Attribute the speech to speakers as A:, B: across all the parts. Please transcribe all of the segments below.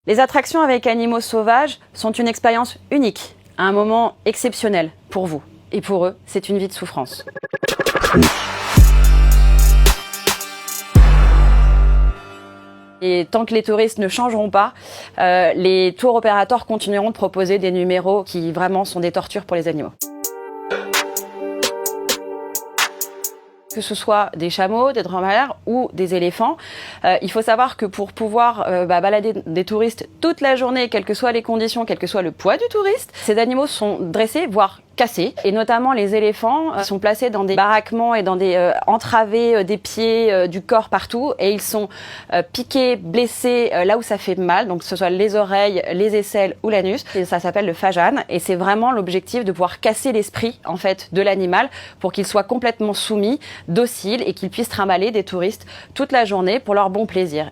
A: Les attractions avec animaux sauvages sont une expérience unique, un moment exceptionnel pour vous. Et pour eux, c'est une vie de souffrance. Et tant que les touristes ne changeront pas, les tours opérateurs continueront de proposer des numéros qui vraiment sont des tortures pour les animaux. Que ce soit des chameaux, des dromadaires ou des éléphants, il faut savoir que pour pouvoir balader des touristes toute la journée, quelles que soient les conditions, quel que soit le poids du touriste, ces animaux sont dressés, voire cassés. Et notamment les éléphants sont placés dans des baraquements et dans des entravés des pieds, du corps partout. Et ils sont piqués, blessés là où ça fait mal, donc que ce soit les oreilles, les aisselles ou l'anus. Et ça s'appelle le fajan. Et c'est vraiment l'objectif de pouvoir casser l'esprit en fait de l'animal pour qu'il soit complètement soumis, docile et qu'il puisse trimballer des touristes toute la journée pour leur bon plaisir.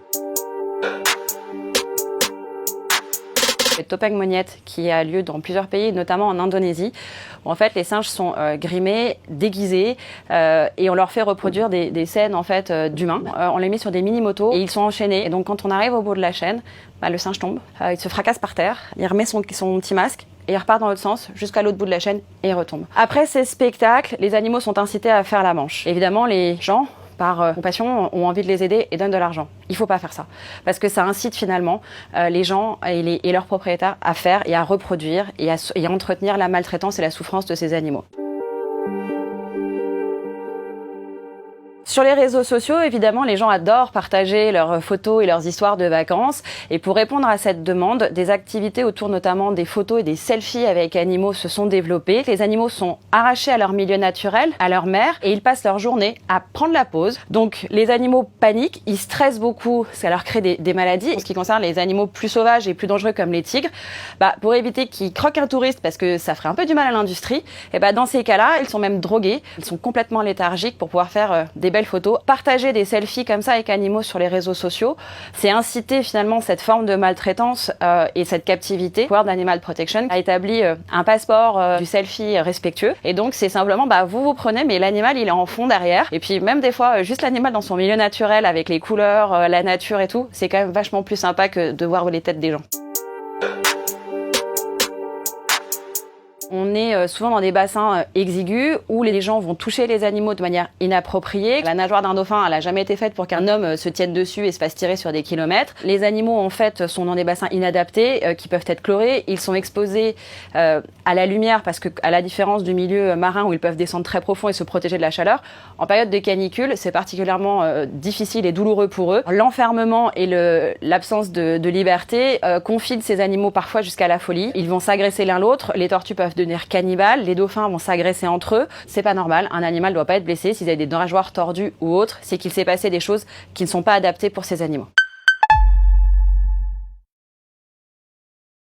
A: Le topeng monyet qui a lieu dans plusieurs pays, notamment en Indonésie, où en fait les singes sont grimés, déguisés et on leur fait reproduire des scènes en fait d'humains. On les met sur des mini-motos et ils sont enchaînés. Et donc quand on arrive au bout de la chaîne, le singe tombe, il se fracasse par terre, il remet son petit masque et il repart dans l'autre sens jusqu'à l'autre bout de la chaîne et il retombe. Après ces spectacles, les animaux sont incités à faire la manche. Évidemment, les gens, par compassion, ont envie de les aider et donnent de l'argent. Il ne faut pas faire ça, parce que ça incite finalement les gens et leurs propriétaires à faire et à reproduire et à entretenir la maltraitance et la souffrance de ces animaux. Sur les réseaux sociaux, évidemment, les gens adorent partager leurs photos et leurs histoires de vacances. Et pour répondre à cette demande, des activités autour notamment des photos et des selfies avec animaux se sont développées. Les animaux sont arrachés à leur milieu naturel, à leur mère, et ils passent leur journée à prendre la pause. Donc les animaux paniquent, ils stressent beaucoup, ça leur crée des maladies. En ce qui concerne les animaux plus sauvages et plus dangereux comme les tigres, pour éviter qu'ils croquent un touriste parce que ça ferait un peu du mal à l'industrie, et dans ces cas-là, ils sont même drogués, ils sont complètement léthargiques pour pouvoir faire des belles photos. Partager des selfies comme ça avec animaux sur les réseaux sociaux, c'est inciter finalement cette forme de maltraitance et cette captivité. World Animal Protection a établi un passeport du selfie respectueux. Et donc c'est simplement, vous prenez, mais l'animal il est en fond derrière. Et puis même des fois, juste l'animal dans son milieu naturel avec les couleurs, la nature et tout, c'est quand même vachement plus sympa que de voir les têtes des gens. On est souvent dans des bassins exigus où les gens vont toucher les animaux de manière inappropriée. La nageoire d'un dauphin, elle n'a jamais été faite pour qu'un homme se tienne dessus et se fasse tirer sur des kilomètres. Les animaux, en fait, sont dans des bassins inadaptés qui peuvent être chlorés. Ils sont exposés à la lumière parce que, à la différence du milieu marin où ils peuvent descendre très profond et se protéger de la chaleur, en période de canicule, c'est particulièrement difficile et douloureux pour eux. L'enfermement et l'absence de liberté confinent ces animaux parfois jusqu'à la folie. Ils vont s'agresser l'un l'autre. Les tortues peuvent devenir cannibales, les dauphins vont s'agresser entre eux. C'est pas normal, un animal ne doit pas être blessé. S'ils ont des nageoires tordues ou autres, c'est qu'il s'est passé des choses qui ne sont pas adaptées pour ces animaux.